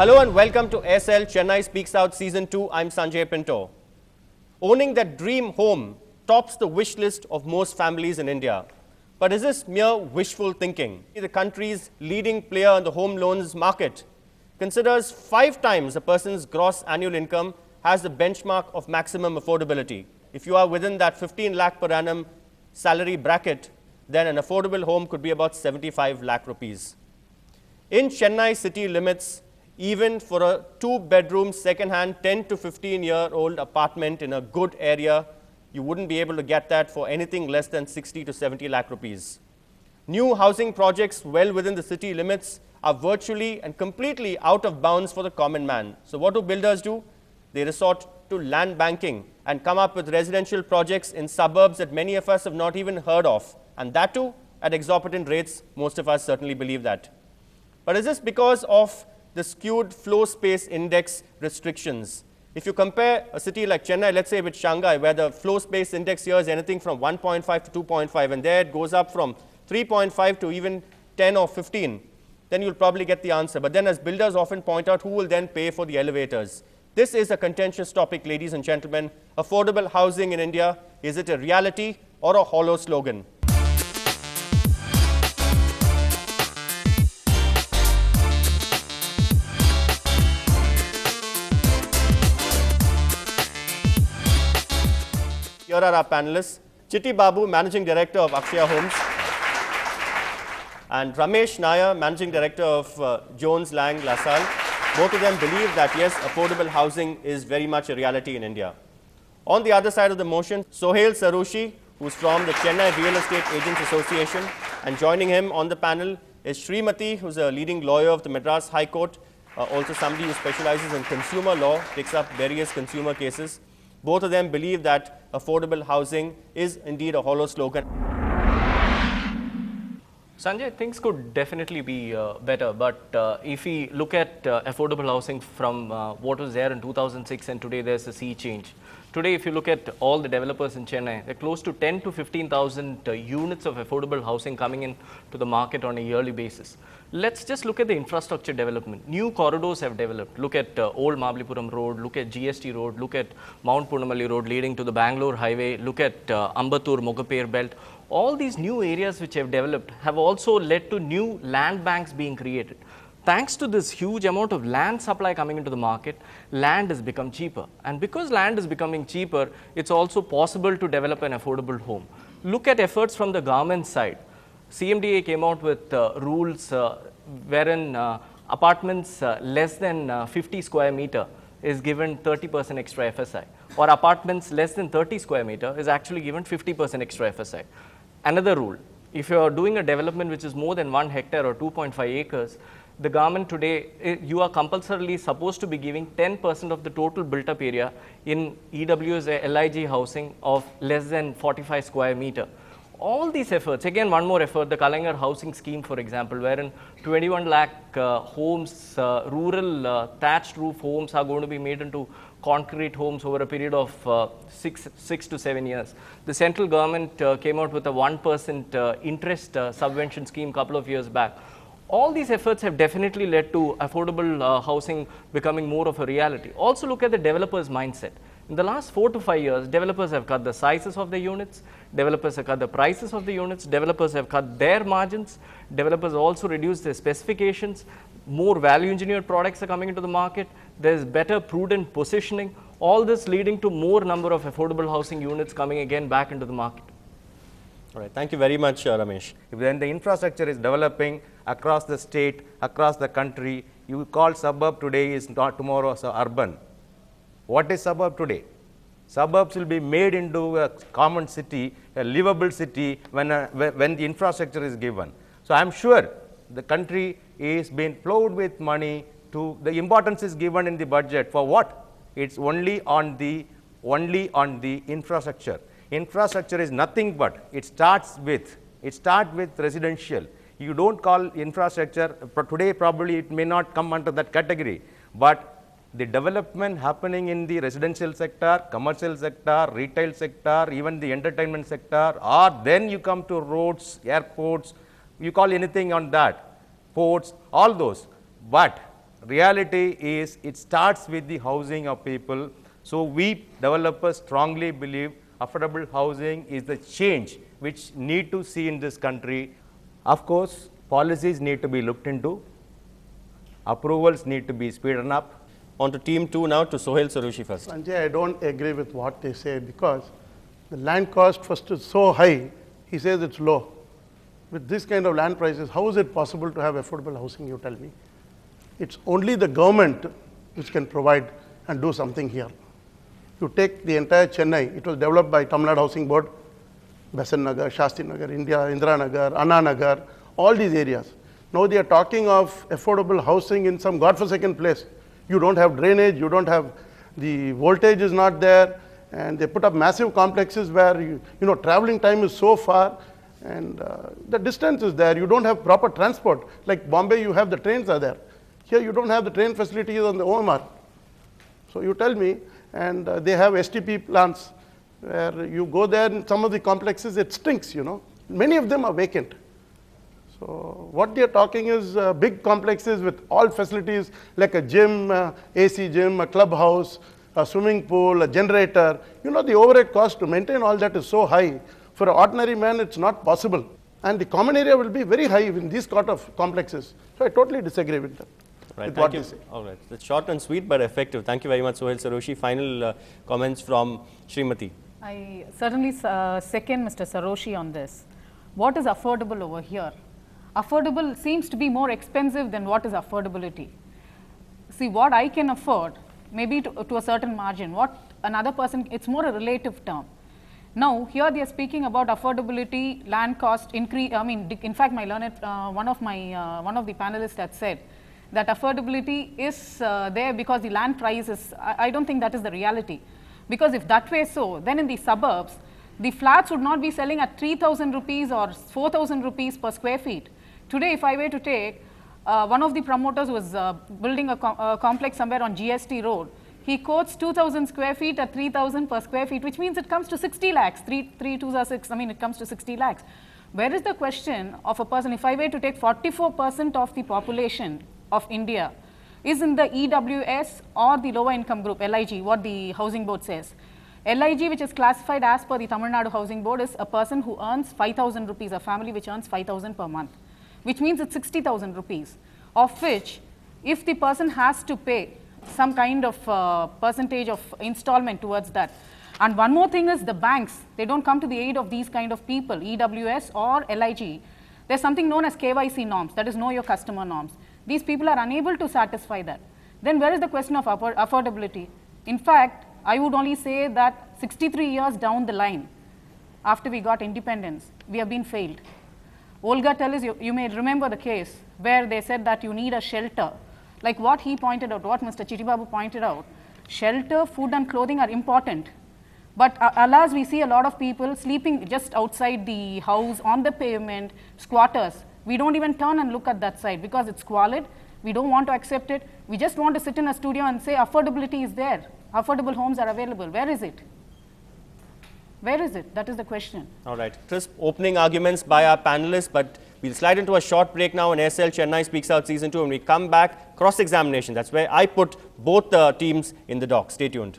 Hello and welcome to SL Chennai Speaks Out Season 2. I'm Sanjay Pinto. Owning that dream home tops the wish list of most families in India. But is this mere wishful thinking? The country's leading player in the home loans market considers 5 times a person's gross annual income as the benchmark of maximum affordability. If you are within that 15 lakh per annum salary bracket, then an affordable home could be about 75 lakh rupees. In Chennai city limits, even for a 2-bedroom second-hand 10 to 15-year-old apartment in a good area, you wouldn't be able to get that for anything less than 60 to 70 lakh rupees. New housing projects well within the city limits are virtually and completely out of bounds for the common man. So what do builders do? They resort to land banking and come up with residential projects in suburbs that many of us have not even heard of. And that too at exorbitant rates. Most of us certainly believe that. But is this because of the skewed floor space index restrictions? If you compare a city like Chennai, let's say with Shanghai, where the floor space index here is anything from 1.5 to 2.5, and there it goes up from 3.5 to even 10 or 15, then you'll probably get the answer. But then, as builders often point out, who will then pay for the elevators? This is a contentious topic, ladies and gentlemen. Affordable housing in India, is it a reality or a hollow slogan? Here are our panelists, Chitti Babu, Managing Director of Akshaya Homes, and Ramesh Nair, Managing Director of Jones Lang LaSalle. Both of them believe that, yes, affordable housing is very much a reality in India. On the other side of the motion, Sohail Sarushi, who's from the Chennai Real Estate Agents Association, and joining him on the panel is Srimati, who's a leading lawyer of the Madras High Court, also somebody who specializes in consumer law, takes up various consumer cases. Both of them believe that affordable housing is indeed a hollow slogan. Sanjay, things could definitely be better, but if we look at affordable housing from what was there in 2006 and today, there's a sea change. Today, if you look at all the developers in Chennai, they're close to 10 to 15,000 units of affordable housing coming in to the market on a yearly basis. Let's just look at the infrastructure development. New corridors have developed. Look at Old Mahabalipuram Road, look at GST Road, look at Mount Punamalli Road leading to the Bangalore Highway, look at Ambattur, Mogaper Belt. All these new areas which have developed have also led to new land banks being created. Thanks to this huge amount of land supply coming into the market, land has become cheaper. And because land is becoming cheaper, it's also possible to develop an affordable home. Look at efforts from the government side. CMDA came out with rules wherein apartments less than 50 square meter is given 30% extra FSI, or apartments less than 30 square meter is actually given 50% extra FSI. Another rule, if you are doing a development which is more than 1 hectare or 2.5 acres, the government today, you are compulsorily supposed to be giving 10% of the total built up area in EWS LIG housing of less than 45 square meter. All these efforts, again one more effort, the Kalangar housing scheme for example, wherein 21 lakh homes, rural thatched roof homes are going to be made into concrete homes over a period of 6 to 7 years. The central government came out with a 1% interest subvention scheme a couple of years back. All these efforts have definitely led to affordable housing becoming more of a reality. Also look at the developer's mindset. In the last 4 to 5 years, developers have cut the sizes of the units, developers have cut the prices of the units, developers have cut their margins, developers also reduced their specifications, more value engineered products are coming into the market, there's better prudent positioning, all this leading to more number of affordable housing units coming again back into the market. All right, thank you very much, Ramesh. If then the infrastructure is developing across the state, across the country, you call suburb today is not tomorrow so urban. What is suburb today? Suburbs will be made into a common city, a livable city when the infrastructure is given. So I am sure the country is being plowed with money to, the importance is given in the budget for what? It's only on the infrastructure. Infrastructure is nothing but, it starts with residential. You don't call infrastructure, today probably it may not come under that category, but the development happening in the residential sector, commercial sector, retail sector, even the entertainment sector, or then you come to roads, airports, you call anything on that, ports, all those. But reality is it starts with the housing of people. So we developers strongly believe affordable housing is the change which need to see in this country. Of course, policies need to be looked into, approvals need to be speeded up. On to team 2 now, to Sohail Saroshi first. Sanjay, I don't agree with what they say because the land cost first is so high, he says it's low. With this kind of land prices, how is it possible to have affordable housing, you tell me? It's only the government which can provide and do something here. You take the entire Chennai, it was developed by Tamil Nadu Housing Board, Besant Nagar, Shastri Nagar, Indira Nagar, Anna Nagar, all these areas. Now they are talking of affordable housing in some godforsaken place. You don't have drainage, you don't have, the voltage is not there, and they put up massive complexes where, traveling time is so far, and the distance is there. You don't have proper transport. Like Bombay, you have the trains are there. Here you don't have the train facilities on the OMR. So you tell me, and they have STP plants where you go there in some of the complexes, it stinks, Many of them are vacant. So what they are talking is big complexes with all facilities like a gym, AC gym, a clubhouse, a swimming pool, a generator. The overhead cost to maintain all that is so high. For an ordinary man, it's not possible. And the common area will be very high in these sort of complexes. So I totally disagree with that. Right, thank you. All right, it's short and sweet but effective. Thank you very much, Sohail Saroshi. Final comments from Srimati. I certainly second Mr. Saroshi on this. What is affordable over here? Affordable seems to be more expensive than what is affordability. See, what I can afford, maybe to a certain margin, what another person, it's more a relative term. Now, here they are speaking about affordability, land cost increase. I mean, in fact, my learned, one of the panelists had said that affordability is there because the land price is, I don't think that is the reality. Because if that way so, then in the suburbs, the flats would not be selling at 3,000 rupees or 4,000 rupees per square feet. Today, if I were to take, one of the promoters was building a complex somewhere on GST road. He quotes 2,000 square feet at 3,000 per square feet, which means it comes to 60 lakhs, 3 2s are 6, I mean it comes to 60 lakhs. Where is the question of a person, if I were to take 44% of the population of India is in the EWS or the lower income group, LIG, what the housing board says. LIG, which is classified as per the Tamil Nadu Housing Board, is a person who earns 5,000 rupees, a family which earns 5,000 per month, which means it's 60,000 rupees, of which if the person has to pay some kind of percentage of installment towards that. And one more thing is the banks, they don't come to the aid of these kind of people, EWS or LIG. There's something known as KYC norms, that is know your customer norms. These people are unable to satisfy that. Then where is the question of affordability? In fact, I would only say that 63 years down the line, after we got independence, we have been failed. Olga tells you may remember the case where they said that you need a shelter. Like what he pointed out, what Mr. Chittibabu pointed out, shelter, food and clothing are important. But alas, we see a lot of people sleeping just outside the house, on the pavement, squatters. We don't even turn and look at that side because it's squalid. We don't want to accept it. We just want to sit in a studio and say affordability is there. Affordable homes are available. Where is it? Where is it? That is the question. All right. Crisp opening arguments by our panelists, but we'll slide into a short break now on SL Chennai Speaks Out Season 2. When we come back, cross-examination. That's where I put both the teams in the dock. Stay tuned.